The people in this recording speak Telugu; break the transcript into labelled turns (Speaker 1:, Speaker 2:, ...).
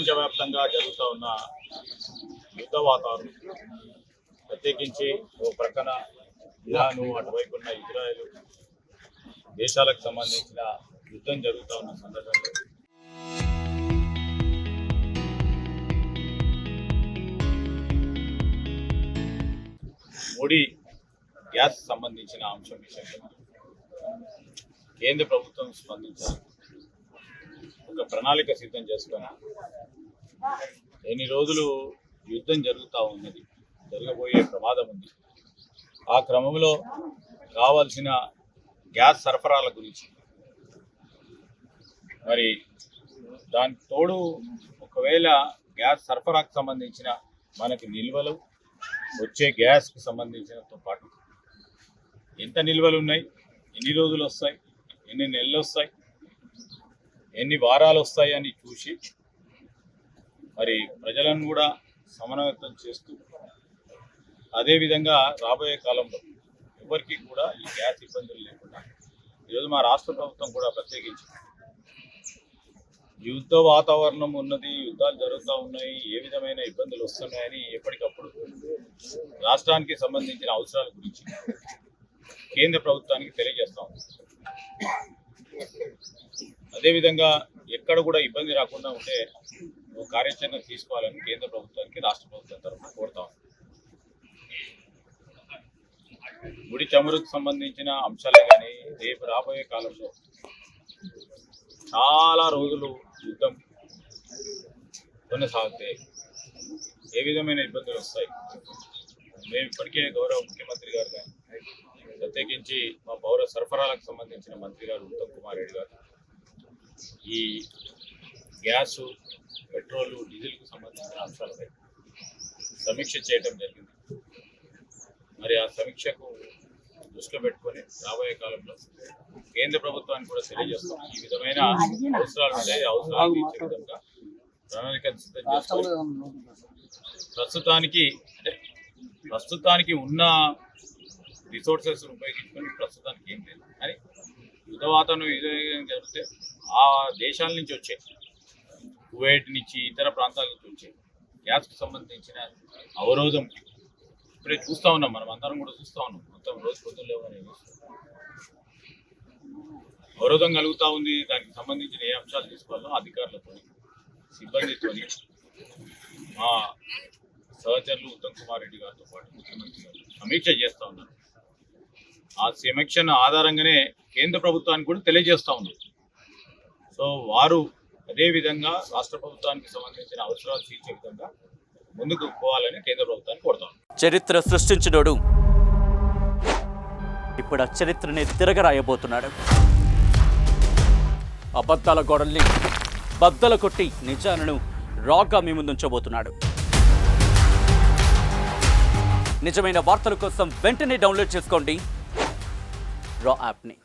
Speaker 1: ప్రపంచవ్యాప్తంగా జరుగుతూ ఉన్న యుద్ధ వాతావరణం, ప్రత్యేకించి ఓ ప్రక్కన ఇరాను, అటువైపు ఉన్న ఇజ్రాయెల్ దేశాలకు సంబంధించిన యుద్ధం జరుగుతూ ఉన్న సందర్భంలో మోడీ గ్యాస్ సంబంధించిన అంశం విషయంలో కేంద్ర ప్రభుత్వం స్పందించాలి. ఒక ప్రణాళిక సిద్ధం చేసుకొని ఎన్ని రోజులు యుద్ధం జరుగుతూ ఉన్నది, జరగబోయే ప్రమాదం ఉంది, ఆ క్రమంలో కావాల్సిన గ్యాస్ సరఫరాల గురించి, మరి దానికి తోడు ఒకవేళ గ్యాస్ సరఫరాకు సంబంధించిన మనకి నిల్వలు, వచ్చే గ్యాస్కి సంబంధించినతో పాటు ఎంత నిల్వలు ఉన్నాయి, ఎన్ని రోజులు వస్తాయి, ఎన్ని నెలలు వస్తాయి, ఎన్ని వారాలు వస్తాయి అని చూసి మరి ప్రజలను కూడా సమన్వయం చేస్తూ, అదేవిధంగా రాబోయే కాలంలో ఎవరికి కూడా ఈ గ్యాస్ ఇబ్బందులు లేకుండా ఈరోజు మా రాష్ట్ర ప్రభుత్వం కూడా ప్రత్యేకించి యుద్ధ వాతావరణం ఉన్నది, యుద్ధాలు జరుగుతూ ఉన్నాయి, ఏ విధమైన ఇబ్బందులు వస్తున్నాయని ఎప్పటికప్పుడు రాష్ట్రానికి సంబంధించిన అవసరాల గురించి కేంద్ర ప్రభుత్వానికి తెలియజేస్తా ఉంది. అదేవిధంగా ఎక్కడ కూడా ఇబ్బంది రాకుండా ఉంటే కార్యాచరణ తీసుకోవాలని కేంద్ర ప్రభుత్వానికి రాష్ట్ర ప్రభుత్వం తరఫున కోరుతా ఉంది. ముడి చమురుకు సంబంధించిన అంశాలే కానీ రేపు రాబోయే కాలంలో చాలా రోజులు యుద్ధం కొనసాగితే ఏ విధమైన ఇబ్బందులు వస్తాయి. మేము ఇప్పటికే గౌరవ ముఖ్యమంత్రి గారు కానీ, ప్రత్యేకించి మా పౌర సరఫరాలకు సంబంధించిన మంత్రి గారు ఉత్తమ్ కుమార్ రెడ్డి గారు ఈ గ్యాసు, పెట్రోలు, డీజిల్కు సంబంధించిన అంశాలపై సమీక్ష చేయడం జరిగింది. మరి ఆ సమీక్షకు దృష్టిలో పెట్టుకొని రాబోయే కాలంలో కేంద్ర ప్రభుత్వానికి కూడా తెలియజేస్తాం. ఈ విధమైన అవసరాలు ఉంటాయి, అవసరాలు తీర్చే విధంగా ప్రణాళిక సిద్ధం చేసుకొని ప్రస్తుతానికి ఉన్న రిసోర్సెస్ ఉపయోగించుకొని ప్రస్తుతానికి ఏం లేదు అని యుద్ధ వాతావరణం జరిగితే ఆ దేశాల నుంచి వచ్చే, కువైట్ నుంచి, ఇతర ప్రాంతాల నుంచి వచ్చే గ్యాస్కు సంబంధించిన అవరోధం ఇప్పుడే చూస్తూ ఉన్నాం, మనం అందరం కూడా చూస్తూ ఉన్నాం. మొత్తం రోజు పొద్దులు అవరోధం కలుగుతూ ఉంది. దానికి సంబంధించిన ఏ అంశాలు తీసుకోవాలో అధికారులతో, సిబ్బందితో, మా సహచరులు ఉత్తమ్ కుమార్ రెడ్డి గారితో పాటు ముఖ్యమంత్రి గారు సమీక్ష చేస్తూ ఉన్నారు. ఆ సమీక్ష ఆధారంగానే కేంద్ర ప్రభుత్వానికి కూడా తెలియజేస్తూ ఉన్నారు. సో వారు అదేవిధంగా రాష్ట్ర ప్రభుత్వానికి సంబంధించిన అవసరాలు తీర్చే విధంగా ముందుకు పోవాలని కేంద్ర ప్రభుత్వాన్ని కోరుతాం.
Speaker 2: చరిత్ర సృష్టించినోడు ఇప్పుడు ఆ చరిత్రని తిరగరాయబోతున్నాడు. అబద్ధాల గోడల్ని బద్దలు కొట్టి నిజాలను రాగా మీ ముందుంచబోతున్నాడు. నిజమైన వార్తల కోసం వెంటనే డౌన్లోడ్ చేసుకోండి రా యాప్ని.